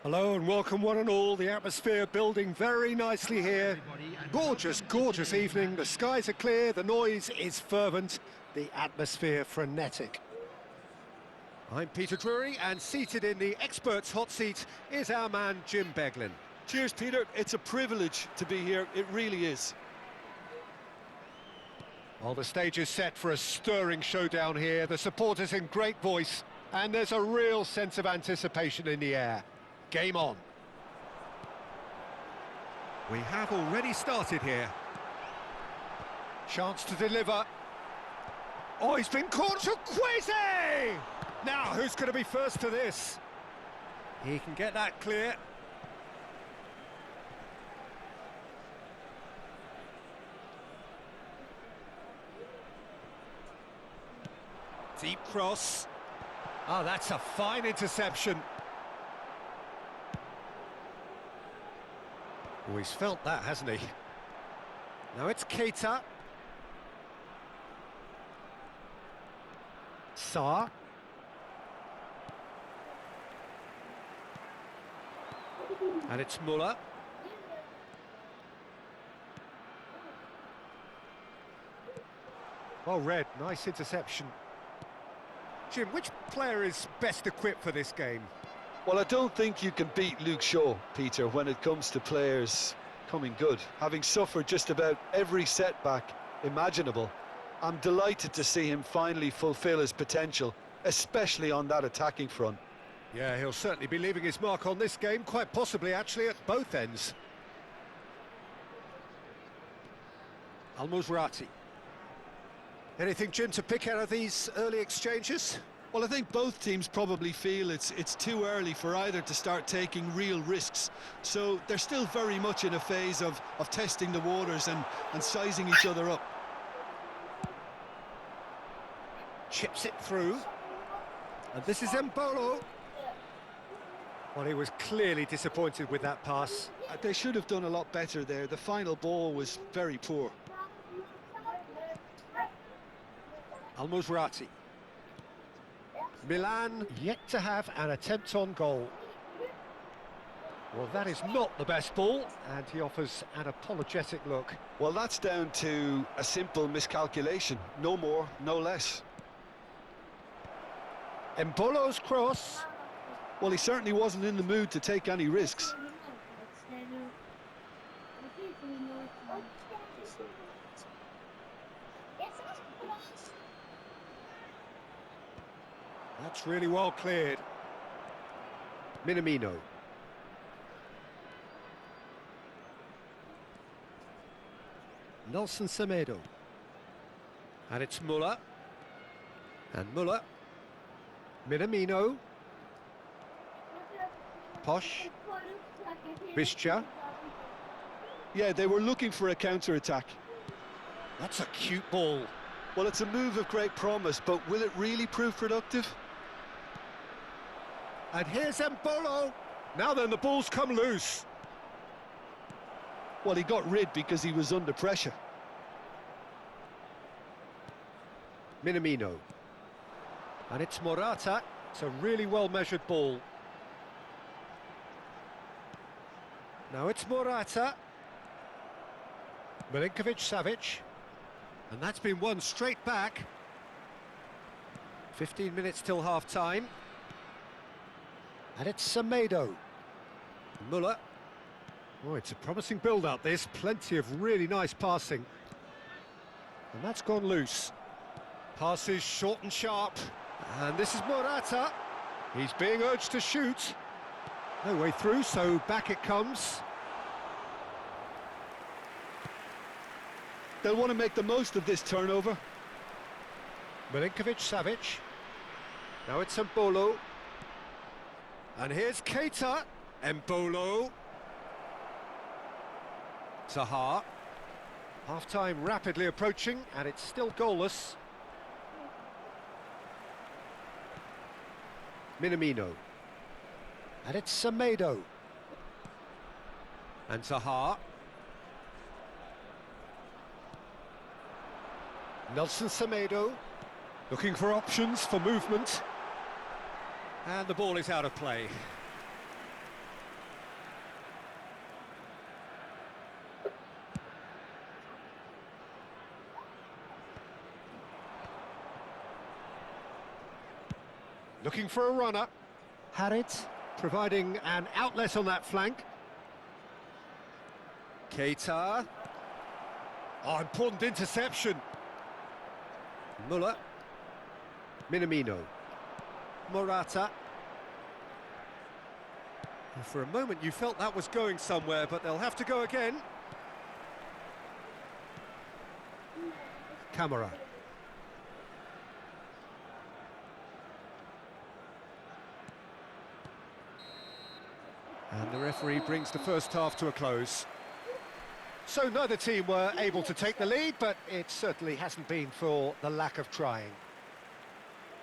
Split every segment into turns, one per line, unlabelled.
Hello and welcome one and all. The atmosphere building very nicely here. Gorgeous, gorgeous evening. The skies are clear, the noise is fervent, the atmosphere frenetic. I'm Peter Drury, and seated in the experts' hot seat is our man Jim Beglin.
Cheers, Peter. It's a privilege to be here. It really is.
Well, the stage is set for a stirring showdown here. The supporters in great voice, and there's a real sense of anticipation in the air. Game on. We have already started here. Chance to deliver. Oh, he's been caught. Chukwueze! Now, who's going to be first to this? He can get that clear. Deep cross. Oh, that's a fine interception. Oh, he's felt that, hasn't he? Now it's Keita. Sarr. And it's Muller. Well read, nice interception. Jim, which player is best equipped for this game?
Well, I don't think you can beat Luke Shaw, Peter, when it comes to players coming good. Having suffered just about every setback imaginable, I'm delighted to see him finally fulfil his potential, especially on that attacking front.
Yeah, he'll certainly be leaving his mark on this game, quite possibly actually at both ends. Al-Musrati. Anything, Jim, to pick out of these early exchanges?
Well, I think both teams probably feel it's too early for either to start taking real risks. So they're still very much in a phase of testing the waters and sizing each other up.
Chips it through. And this is Embolo. Well, he was clearly disappointed with that pass.
They should have done a lot better there. The final ball was very poor.
Al-Musrati. Milan yet to have an attempt on goal. Well, that is not the best ball, and he offers an apologetic look.
Well, that's down to a simple miscalculation. No more, no less.
Embolo's cross.
Well, he certainly wasn't in the mood to take any risks.
That's really well cleared. Minamino. Nelson Semedo. And it's Muller. And Muller. Minamino. Posh. Bischa.
Yeah, they were looking for a counter-attack.
That's a cute ball.
Well, it's a move of great promise, but will it really prove productive?
And here's Embolo. Now then, the ball's come loose.
Well, he got rid because he was under pressure.
Minamino. And it's Morata. It's a really well-measured ball. Now it's Morata. Milinkovic-Savic. And that's been won straight back. 15 minutes till half-time. And it's Semedo. Muller. Oh, it's a promising build-up, this. Plenty of really nice passing. And that's gone loose. Passes short and sharp. And this is Morata. He's being urged to shoot. No way through, so back it comes.
They'll want to make the most of this turnover.
Milinkovic-Savic. Now it's Mbolo. And here's Keita. Mbolo. Zaha. Half-time rapidly approaching, and it's still goalless. Minamino. And it's Semedo. And Zaha. Nelson Semedo. Looking for options for movement. And the ball is out of play. Looking for a runner. Had it, providing an outlet on that flank. Keita. Oh, important interception. Muller. Minamino. Morata. And for a moment you felt that was going somewhere, but they'll have to go again. Camera. And the referee brings the first half to a close. So neither team were able to take the lead, but it certainly hasn't been for the lack of trying.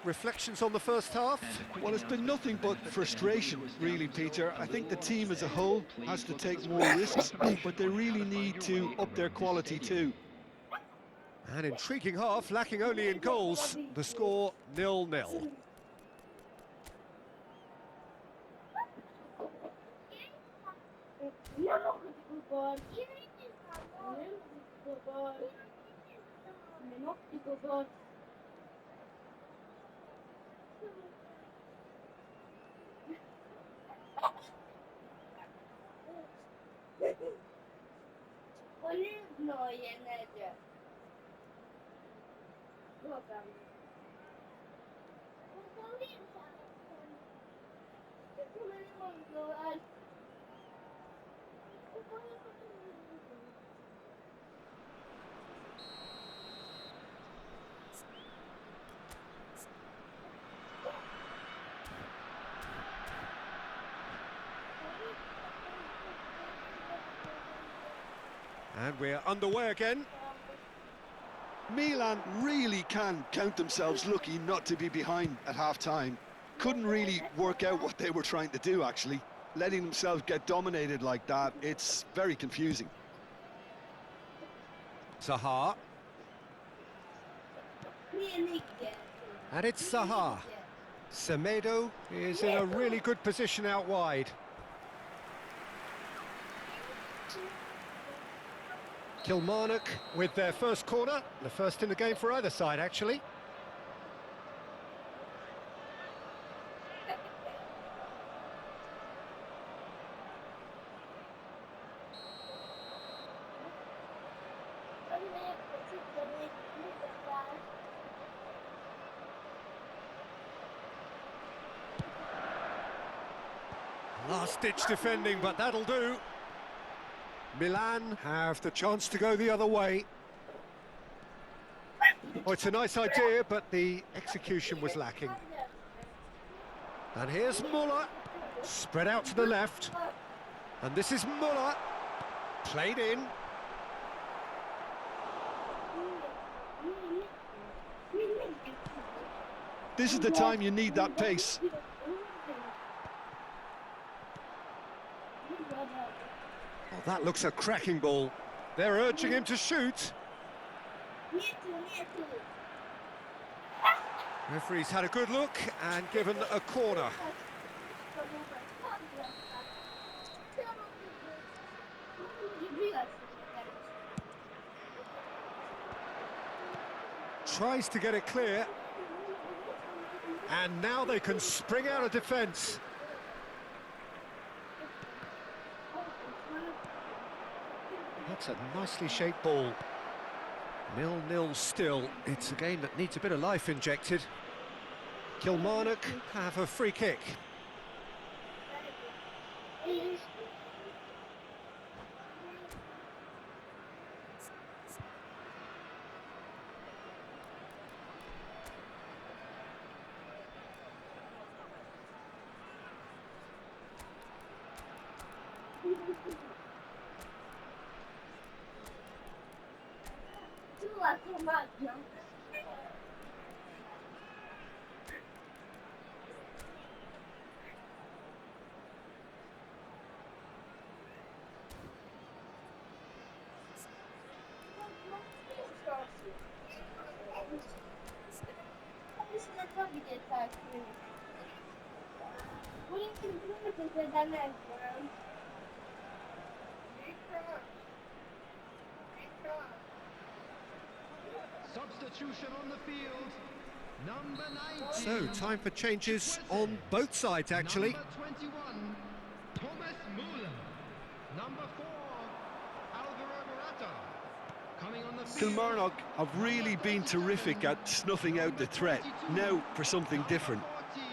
Reflections on the first half?
Well, it's been nothing but frustration, really, Peter. I think the team as a whole has to take more risks, but they really need to up their quality too.
An intriguing half, lacking only in goals. The score 0-0. And we're underway again.
Milan really can count themselves lucky not to be behind at half-time. Couldn't really work out what they were trying to do, actually. Letting themselves get dominated like that, it's very confusing.
Zaha. And it's Zaha. Semedo is in a really good position out wide. Kilmarnock with their first corner, the first in the game for either side, actually. Last-ditch defending, but that'll do. Milan have the chance to go the other way. Oh, it's a nice idea, but the execution was lacking. And here's Muller, spread out to the left. And this is Muller, played in.
This is the time you need that pace.
Oh, that looks a cracking ball. They're urging him to shoot. Referee's had a good look and given a corner. Tries to get it clear. And now they can spring out of defence. That's a nicely shaped ball. 0-0 still. It's a game that needs a bit of life injected. Kilmarnock have a free kick.
Substitution on the field. Number 19.
So, time for changes on both sides, actually.
Number 21, Thomas Muller. Number 4, Alvaro Morata. Coming on the field.
Kilmarnock have really been terrific at snuffing out the threat. Now for something different.
14.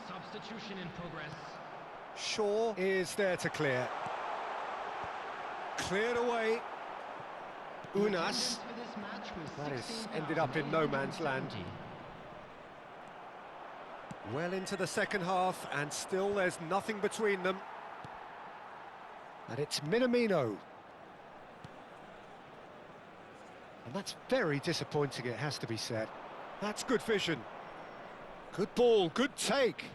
Substitution in progress.
Shaw is there to clear. Cleared away. Unas. That has ended up in no man's land. Well into the second half, and still there's nothing between them. And it's Minamino. And that's very disappointing, it has to be said. That's good vision. Good ball, good take.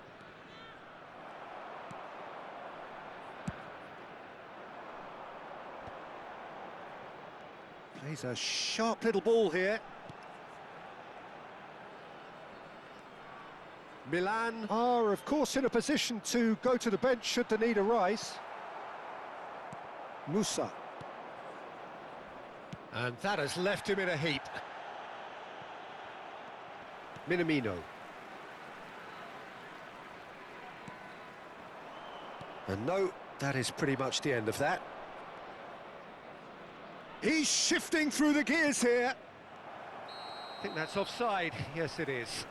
Plays a sharp little ball here. Milan are, of course, in a position to go to the bench should the need arise. Musa. And that has left him in a heap. Minamino. And no, that is pretty much the end of that. He's shifting through the gears here. I think that's offside. Yes, it is.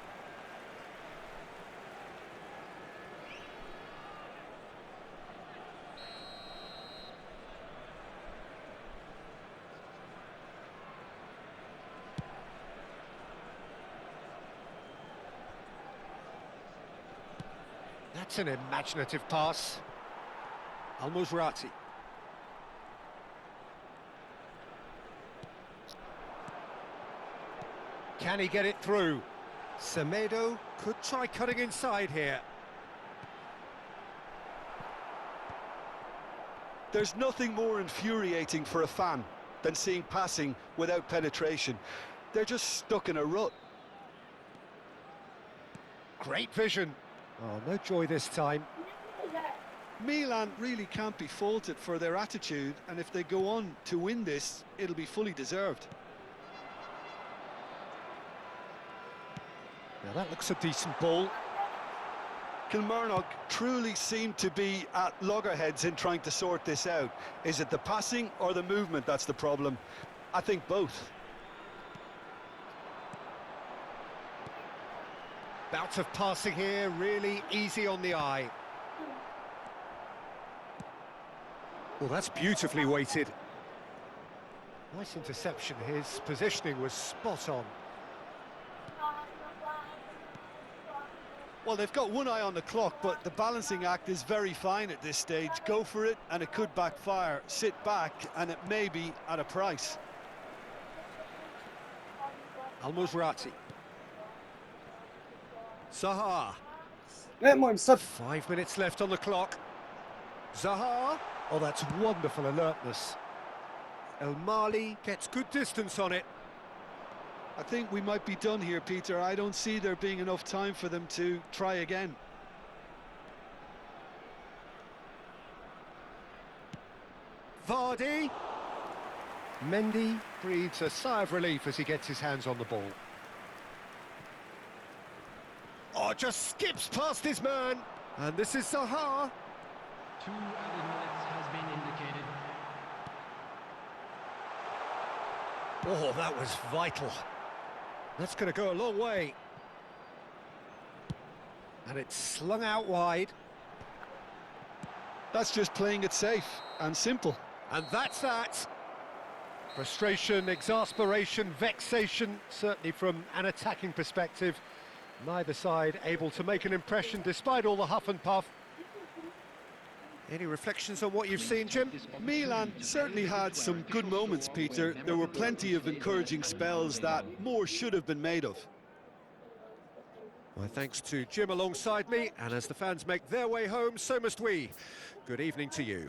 That's an imaginative pass. Al-Musrati. Can he get it through? Semedo could try cutting inside here.
There's nothing more infuriating for a fan than seeing passing without penetration. They're just stuck in a rut.
Great vision. Oh, no joy this time.
Milan really can't be faulted for their attitude, and if they go on to win this, it'll be fully deserved.
Now that looks a decent ball.
Kilmarnock truly seem to be at loggerheads in trying to sort this out. Is it the passing or the movement that's the problem? I think both.
Bouts of passing here, really easy on the eye. Well, that's beautifully weighted. Nice interception, his positioning was spot on.
Well, they've got one eye on the clock, but the balancing act is very fine at this stage. Go for it, and it could backfire. Sit back, and it may be at a price.
Al-Musrati. Zaha. 5 minutes left on the clock. Zaha. Oh, that's wonderful alertness. El Mali gets good distance on it.
I think we might be done here, Peter. I don't see there being enough time for them to try again.
Vardy. Mendy breathes a sigh of relief as he gets his hands on the ball. Oh, just skips past his man. And this is Zaha.
2 added minutes has been indicated.
Oh, that was vital. That's going to go a long way. And it's slung out wide.
That's just playing it safe and simple.
And that's that. Frustration, exasperation, vexation, certainly from an attacking perspective. Neither side able to make an impression despite all the huff and puff. Any reflections on what you've seen, Jim?
Milan certainly had some good moments, Peter. There were plenty of encouraging spells that more should have been made of.
My thanks to Jim alongside me, and as the fans make their way home, so must we. Good evening to you.